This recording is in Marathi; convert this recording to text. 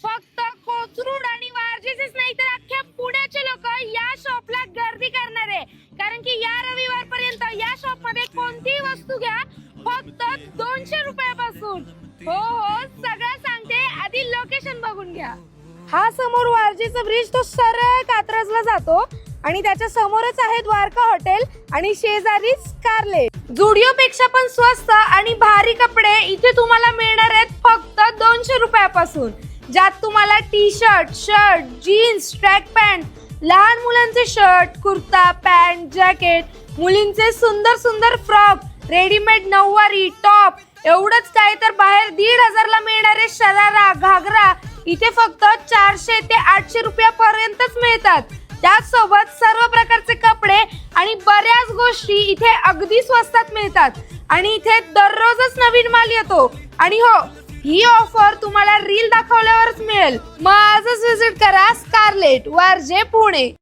फक्त कोथरूड आणि वारजेचेच नाही तर अख्ख्या पुण्याचे लोक या शॉपला गर्दी करणार आहे, कारण की या रविवारपर्यंत या शॉप मध्ये कोणतीही वस्तू घ्या फक्त 200 रुपयापासून. हो सगळं सांगते, आधी लोकेशन बघून घ्या. हा समोर वारजेचा ब्रिज तो सरळ कात्रजला जातो आणि त्याच्या समोरच आहे द्वारका हॉटेल आणि शेजारीच स्कारलेट. जुडिओ पेक्षा पण स्वस्त आणि भारी कपडे इथे तुम्हाला मिळणार आहेत फक्त 200 रुपयापासून, ज्यात तुम्हाला T shirt, shirt, jeans, track pant, लहान मुलांचे शर्ट, कुर्ता, पॅन्ट, जॅकेट, मुलींचे सुंदर सुंदर फ्रॉक, रेडीमेड नऊवारी, टॉप, एवढंच काय तर बाहेर 1,500 ला मिळणारे शरारा, घागरा इथे फक्त 400 ते 800 रुपयापर्यंतच मिळतात. त्याचसोबत सर्व प्रकारचे कपडे आणि बऱ्याच गोष्टी इथे अगदी स्वस्तात मिळतात आणि इथे दररोजच नवीन माल येतो. आणि हो, ही ऑफर तुम्हाला रील दाखवल्यावरच मिळेल. मग आजच विजिट करा स्कारलेट, वारजे, पुणे.